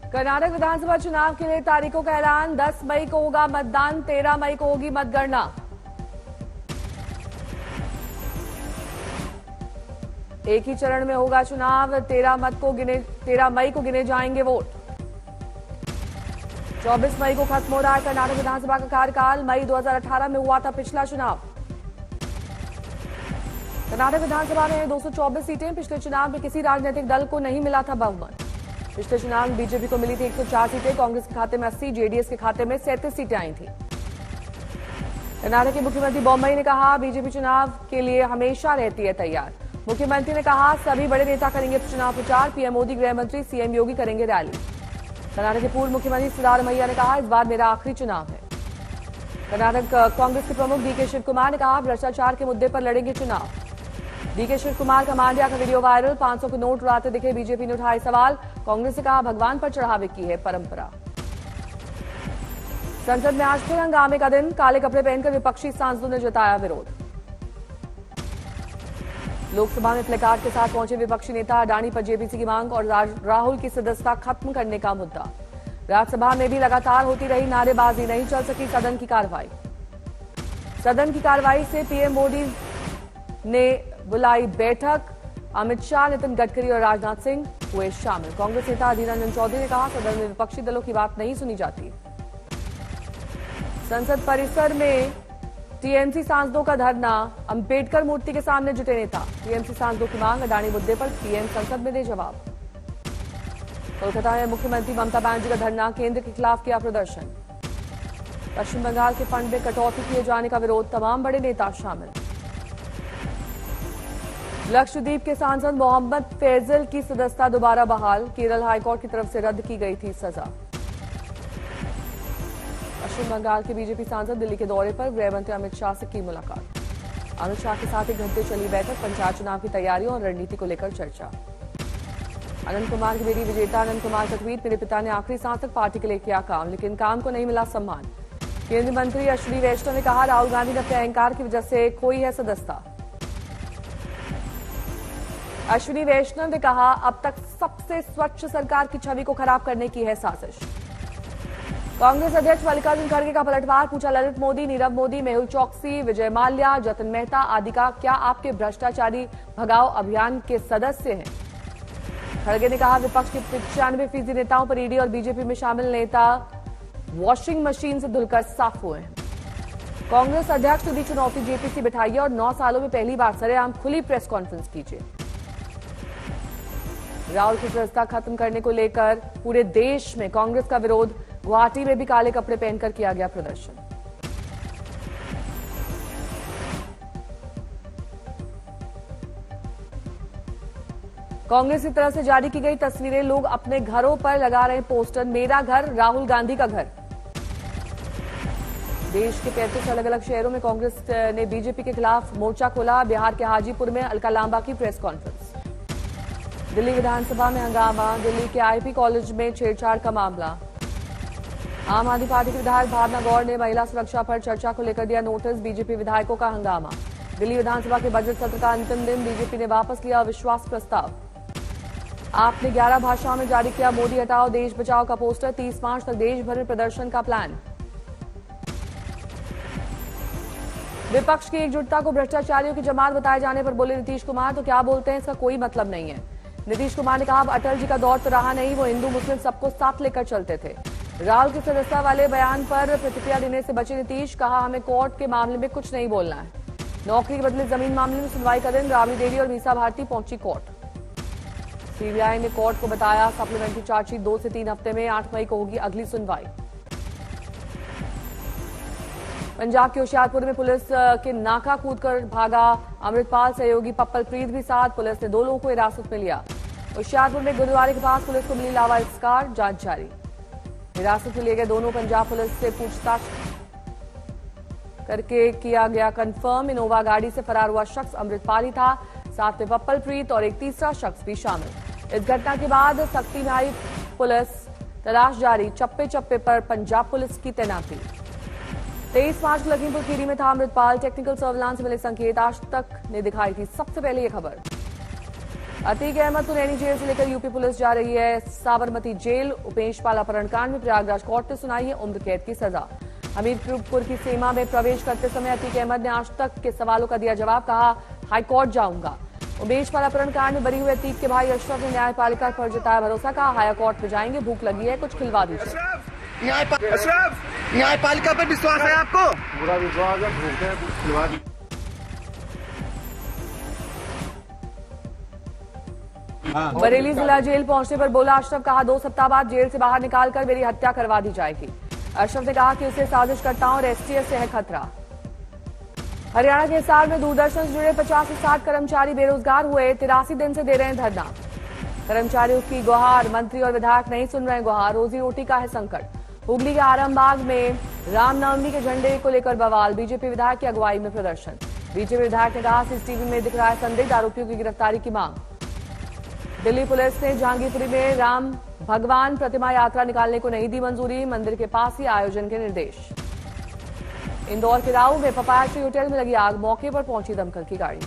कर्नाटक विधानसभा चुनाव के लिए तारीखों का ऐलान। 10 मई को होगा मतदान, 13 मई को होगी मतगणना। एक ही चरण में होगा चुनाव। 13 मई को गिने जाएंगे वोट। 24 मई को खत्म हो रहा है कर्नाटक विधानसभा का कार्यकाल। मई 2018 में हुआ था पिछला चुनाव। कर्नाटक विधानसभा में 224 सीटें। पिछले चुनाव में किसी राजनीतिक दल को नहीं मिला था बहुमत। पिछले चुनाव में बीजेपी को मिली थी 104 सीटें। कांग्रेस के खाते में 80, जेडीएस के खाते में 37 सीटें आई थी। कर्नाटक के मुख्यमंत्री बोम्मई ने कहा, बीजेपी चुनाव के लिए हमेशा रहती है तैयार। मुख्यमंत्री ने कहा, सभी बड़े नेता करेंगे चुनाव प्रचार। पीएम मोदी, गृह मंत्री सीएम योगी करेंगे रैली। कर्नाटक के पूर्व मुख्यमंत्री सिद्धारमैया ने कहा, इस बार मेरा आखिरी चुनाव है। कर्नाटक कांग्रेस के प्रमुख डीके शिव कुमार ने कहा, भ्रष्टाचार के मुद्दे पर लड़ेंगे चुनाव। डीके शिव कुमार का मांड्या का वीडियो वायरल। 500 के नोट उड़ाते दिखे बीजेपी ने उठाए सवाल। कांग्रेस ने कहा, भगवान पर चढ़ावे की है परंपरा। संसद में आज फिर हंगामे का दिन। काले कपड़े पहनकर विपक्षी सांसदों ने जताया विरोध। लोकसभा में प्लेकार्ड के साथ पहुंचे विपक्षी नेता। अडानी पर जेपीसी की मांग और राहुल की सदस्यता खत्म करने का मुद्दा। राज्यसभा में भी लगातार होती रही नारेबाजी। नहीं चल सकी सदन की कार्रवाई। सदन की कार्रवाई से पीएम मोदी ने बुलाई बैठक। अमित शाह, नितिन गडकरी और राजनाथ सिंह हुए शामिल। कांग्रेस नेता अधीर रंजन चौधरी ने कहा, सदन में विपक्षी दलों की बात नहीं सुनी जाती। संसद परिसर में टीएमसी सांसदों का धरना। अंबेडकर मूर्ति के सामने जुटे नेता। टीएमसी सांसदों की मांग। अडानी मुद्दे पर पीएम संसद में दे जवाब। कोलकाता में मुख्यमंत्री ममता बनर्जी का धरना। केंद्र के खिलाफ किया प्रदर्शन। पश्चिम बंगाल के फंड में कटौती किए जाने का विरोध। तमाम बड़े नेता शामिल। लक्षद्वीप के सांसद मोहम्मद फैजल की सदस्यता दोबारा बहाल। केरल हाईकोर्ट की तरफ से रद्द की गई थी सजा। पश्चिम बंगाल के बीजेपी सांसद दिल्ली के दौरे पर। गृह मंत्री अमित शाह से की मुलाकात। अमित शाह के साथ 1 घंटे चली बैठक। पंचायत चुनाव की तैयारियों और रणनीति को लेकर चर्चा। अनंत कुमार की बेटी विजेता। अनंत कुमार का ट्वीट, मेरे पिता ने आखिरी सांस तक पार्टी के लिए किया काम, लेकिन काम को नहीं मिला सम्मान। केंद्रीय मंत्री अश्विनी वैष्णव ने कहा, राहुल गांधी ने अपने अहंकार की वजह से खोई है सदस्यता। अश्विनी वैष्णव ने कहा, अब तक सबसे स्वच्छ सरकार की छवि को खराब करने की है साजिश। कांग्रेस अध्यक्ष मल्लिकार्जुन खड़गे का पलटवार। पूछा, ललित मोदी, नीरव मोदी, मेहुल चौकसी, विजय माल्या, जतिन मेहता आदि का क्या आपके भ्रष्टाचारी भगाओ अभियान के सदस्य हैं? खड़गे ने कहा, विपक्ष के 95% नेताओं पर ईडी और बीजेपी में शामिल नेता वॉशिंग मशीन से धुलकर साफ हुए हैं। कांग्रेस अध्यक्ष को दी चुनौती, जेपीसी बिठाइए और 9 सालों में पहली बार सरेआम खुली प्रेस कॉन्फ्रेंस कीजिए। राहुल की सदस्यता खत्म करने को लेकर पूरे देश में कांग्रेस का विरोध। गुवाहाटी में भी काले कपड़े पहनकर किया गया प्रदर्शन। कांग्रेस की तरफ से जारी की गई तस्वीरें। लोग अपने घरों पर लगा रहे पोस्टर। मेरा घर, राहुल गांधी का घर। देश के 35 अलग अलग शहरों में कांग्रेस ने बीजेपी के खिलाफ मोर्चा खोला। बिहार के हाजीपुर में अलका लांबा की प्रेस कॉन्फ्रेंस। दिल्ली विधानसभा में हंगामा। दिल्ली के आईपी कॉलेज में छेड़छाड़ का मामला। आम आदमी पार्टी के विधायक भावना गौड़ ने महिला सुरक्षा पर चर्चा को लेकर दिया नोटिस। बीजेपी विधायकों का हंगामा। दिल्ली विधानसभा के बजट सत्र का अंतिम दिन। बीजेपी ने वापस लिया अविश्वास प्रस्ताव। आपने 11 भाषाओं में जारी किया मोदी हटाओ देश बचाओ का पोस्टर। 30 मार्च तक देश भर में प्रदर्शन का प्लान। विपक्ष की एकजुटता को भ्रष्टाचारियों की जमात बताए जाने पर बोले नीतीश कुमार, तो क्या बोलते हैं, इसका कोई मतलब नहीं है। नीतीश कुमार ने कहा, अब अटल जी का दौर तो रहा नहीं, वो हिंदू मुस्लिम सबको साथ लेकर चलते थे। राहुल की सदस्यता वाले बयान पर प्रतिक्रिया देने से बचे नीतीश। कहा, हमें कोर्ट के मामले में कुछ नहीं बोलना है। नौकरी के बदले जमीन मामले में सुनवाई का दिन। राबड़ी देवी और मीसा भारती पहुंची कोर्ट। सीबीआई ने कोर्ट को बताया सप्लीमेंट्री चार्जशीट 2 से 3 हफ्ते में। 8 मई को होगी अगली सुनवाई। पंजाब के होशियारपुर में पुलिस के नाका कूदकर भागा अमृतपाल सहयोगी पप्पलप्रीत भी साथ। पुलिस ने 2 लोगों को हिरासत में लिया। होशियारपुर में गुरुद्वारे के पास पुलिस को मिली लावारिस्कार। जांच जारी। हिरासत में लिए गए दोनों पंजाब पुलिस से पूछताछ करके किया गया कंफर्म। इनोवा गाड़ी से फरार हुआ शख्स अमृतपाल ही था। साथ में पप्पलप्रीत और एक तीसरा शख्स भी शामिल। इस घटना के बाद सख्ती में आई पुलिस। तलाश जारी। चप्पे चप्पे पर पंजाब पुलिस की तैनाती। 23 मार्च लखीमपुर खीरी में था अमृतपाल। टेक्निकल सर्विलांस से मिले संकेत। आज तक ने दिखाई थी सबसे पहले ये खबर। अतीक अहमद को नैनी जेल से लेकर यूपी पुलिस जा रही है साबरमती जेल। उपेश पाल अपहरण कांड में प्रयागराज कोर्ट ने सुनाई है उम्र कैद की सजा। हमीरपुर की सीमा में प्रवेश करते समय अतीक अहमद ने आज तक के सवालों का दिया जवाब, कहा हाईकोर्ट जाऊंगा। उमेश पाल अपहरण कांड में बरी हुए अतीक के भाई अशरफ ने न्यायपालिका पर जताया भरोसा, कहा हाईकोर्ट में जाएंगे, भूख लगी है, कुछ खिलवा दीजिए। न्यायपालिका पर विश्वास है आपको? पूरा विश्वास है, भूख है, कुछ खिलवा दीजिए। बरेली जिला जेल पहुंचने पर बोला अशरफ, कहा 2 सप्ताह बाद जेल से बाहर निकालकर मेरी हत्या करवा दी जाएगी। अशरफ ने कहा कि उसे साजिशकर्ताओं और एसटीएफ से है खतरा। हरियाणा के हिसार में दूरदर्शन से जुड़े 50 से 60 कर्मचारी बेरोजगार हुए, 83 दिन से दे रहे हैं धरना। कर्मचारियों की गुहार, मंत्री और विधायक नहीं सुन रहे गुहार, रोजी रोटी का है संकट। हुगली के आरामबाग में रामनवमी के झंडे को लेकर बवाल, बीजेपी विधायक की अगुवाई में प्रदर्शन। बीजेपी विधायक ने कहा सीसीटीवी में दिख रहा है संदिग्ध, आरोपियों की गिरफ्तारी की मांग। दिल्ली पुलिस ने जहांगीरपुरी में राम भगवान प्रतिमा यात्रा निकालने को नहीं दी मंजूरी, मंदिर के पास ही आयोजन के निर्देश। इंदौर के राऊ में पपायाश्री होटल में लगी आग, मौके पर पहुंची दमकल की गाड़ी।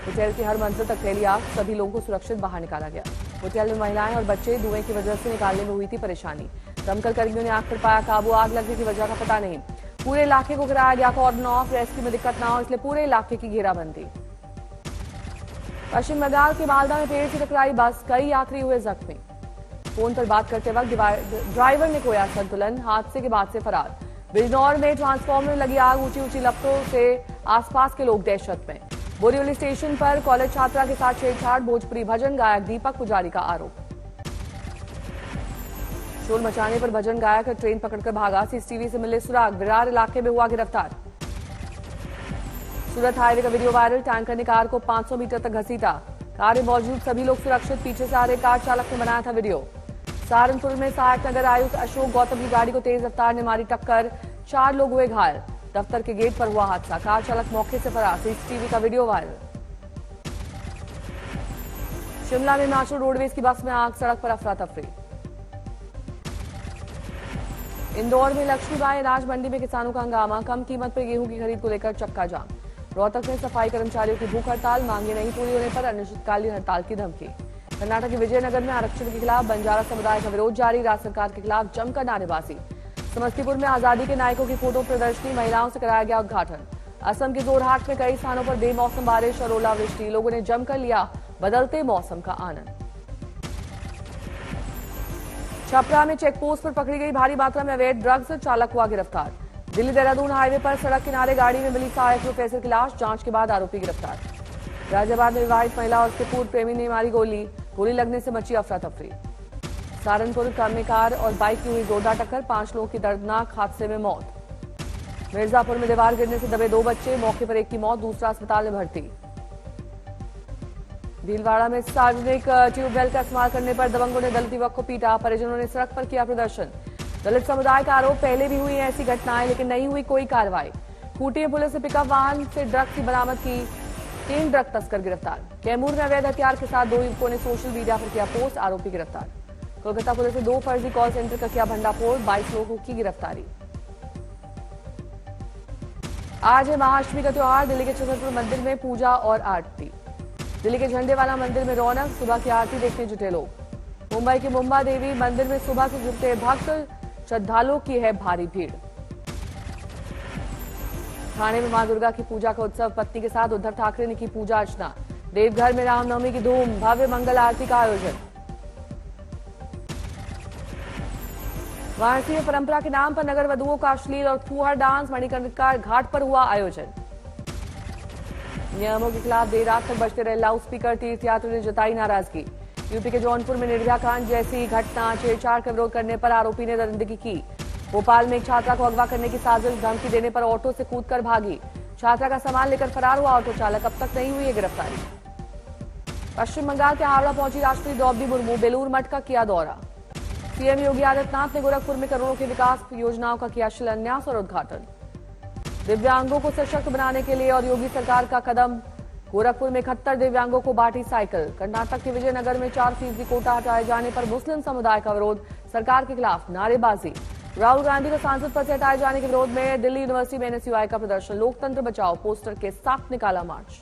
होटल की हर मंजिल तक फैली आग, सभी लोगों को सुरक्षित बाहर निकाला गया। होटल में महिलाएं और बच्चे धुएं की वजह से निकालने में हुई थी परेशानी। दमकल कर्मियों ने आग पर पाया काबू, आग लगने की वजह का पता नहीं। पूरे इलाके को गिराया गया कॉर्डन ऑफ, रेस्क्यू में दिक्कत न हो इसलिए पूरे इलाके की घेराबंदी। पश्चिम बंगाल के मालदा में पेड़ से टकराई बस, कई यात्री हुए जख्मी। फोन पर बात करते वक्त ड्राइवर ने खोया संतुलन, हादसे के बाद से फरार। बिजनौर में ट्रांसफार्मर में लगी आग, ऊंची ऊंची लपटों से आसपास के लोग दहशत में। बोरीवली स्टेशन पर कॉलेज छात्रा के साथ छेड़छाड़, भोजपुरी भजन गायक दीपक पुजारी का आरोप। शोर मचाने पर भजन गायक ट्रेन पकड़कर भागा, सीसीटीवी से मिले सुराग, विरार इलाके में हुआ गिरफ्तार। सूरत हाईवे का वीडियो वायरल, टैंकर ने कार को 500 मीटर तक घसीटा, कार में मौजूद सभी लोग सुरक्षित, पीछे से आ रहे कार चालक ने बनाया था वीडियो। सहारनपुर में सहायक नगर आयुक्त अशोक गौतम की गाड़ी को तेज रफ्तार ने मारी टक्कर, 4 लोग हुए घायल। दफ्तर के गेट पर हुआ हादसा, कार चालक मौके से फरार, सीसीटीवी का वीडियो वायरल। शिमला में हिमाचल रोडवेज की बस में आग, सड़क पर अफरा तफरी। इंदौर में लक्ष्मीबाई अनाज मंडी में किसानों का हंगामा, कम कीमत पर गेहूं की खरीद को लेकर चक्का जाम। रोहतक में सफाई कर्मचारियों की भूख हड़ताल, मांगे नहीं पूरी होने पर अनिश्चितकालीन हड़ताल की धमकी। कर्नाटक के विजयनगर में आरक्षण के खिलाफ बंजारा समुदाय का विरोध जारी, राज्य सरकार के खिलाफ जमकर नारेबाजी। समस्तीपुर में आजादी के नायकों की फोटो प्रदर्शनी, महिलाओं से कराया गया उद्घाटन। असम के जोरहाट में कई स्थानों पर बेमौसम बारिश और ओलावृष्टि, लोगों ने जमकर लिया बदलते मौसम का आनंद। छपरा में चेकपोस्ट पर पकड़ी गई भारी मात्रा में अवैध ड्रग्स, चालक हुआ गिरफ्तार। दिल्ली देहरादून हाईवे पर सड़क किनारे गाड़ी में मिली सहायक प्रोफेसर की लाश, जांच के बाद आरोपी गिरफ्तार। गाजियाबाद में विवाहित महिला और उसके पूर्व प्रेमी ने मारी गोली, गोली लगने से मची अफरा तफरी। सहारनपुर में कार और बाइक की हुई जोरदार टक्कर, 5 लोगों की दर्दनाक हादसे में मौत। मिर्जापुर में दीवार गिरने से दबे 2 बच्चे, मौके पर एक की मौत, दूसरा अस्पताल में भर्ती। भीलवाड़ा में सार्वजनिक ट्यूबवेल का इस्तेमाल करने पर दबंगों ने दलित युवक को पीटा, परिजनों ने सड़क पर किया प्रदर्शन। दलित समुदाय का आरोप, पहले भी हुई ऐसी घटनाएं लेकिन नहीं हुई कोई कार्रवाई। खूंटी में पुलिस ने पिकअप वाहन से ड्रग्स की बरामद की, 3 ड्रग तस्कर गिरफ्तार। कैमूर में अवैध हथियार के साथ 2 युवकों ने सोशल मीडिया पर किया पोस्ट, आरोपी गिरफ्तार। कोलकाता पुलिस ने 2 फर्जी कॉल सेंटर का किया भंडाफोड़, 22 लोगों की गिरफ्तारी। आज है महाअष्टमी का त्योहार, दिल्ली के छतरपुर मंदिर में पूजा और आरती। दिल्ली के झंडे वाला मंदिर में रौनक, सुबह की आरती देखने जुटे लोग। मुंबई के मुंबा देवी मंदिर में सुबह से जुटे भक्त, श्रद्धालुओं की है भारी भीड़। ठाणे में मां दुर्गा की पूजा का उत्सव, पत्नी के साथ उद्धव ठाकरे ने की पूजा अर्चना। देवघर में रामनवमी की धूम, भव्य मंगल आरती का आयोजन। वाराणसी में परंपरा के नाम पर नगर वधुओं का अश्लील और फूहड़ डांस, मणिकर्णिका घाट पर हुआ आयोजन। नियमों के खिलाफ देर रात तक बजते रहे लाउड स्पीकर, तीर्थयात्रियों ने जताई नाराजगी। यूपी के जौनपुर में निर्भया कांड जैसी घटना, छेड़छाड़ का विरोध करने पर आरोपी ने दरिंदगी की। भोपाल में एक छात्रा को अगवा करने की साजिश, धमकी देने पर ऑटो से कूदकर भागी, छात्रा का सामान लेकर फरार हुआ ऑटो चालक, अब तक नहीं हुई है गिरफ्तारी। पश्चिम बंगाल के हावड़ा पहुंची राष्ट्रपति द्रौपदी मुर्मू, बेलूर मठ का किया दौरा। सीएम योगी आदित्यनाथ ने गोरखपुर में करोड़ों की विकास योजनाओं का किया शिलान्यास और उद्घाटन। दिव्यांगों को सशक्त बनाने के लिए और योगी सरकार का कदम, गोरखपुर में 71 दिव्यांगों को बांटी साइकिल। कर्नाटक के विजयनगर में 4% कोटा हटाए जाने पर मुस्लिम समुदाय का विरोध, सरकार के खिलाफ नारेबाजी। राहुल गांधी को सांसद पद से हटाए जाने के विरोध में दिल्ली यूनिवर्सिटी में एनएसयूआई का प्रदर्शन, लोकतंत्र बचाओ पोस्टर के साथ निकाला मार्च।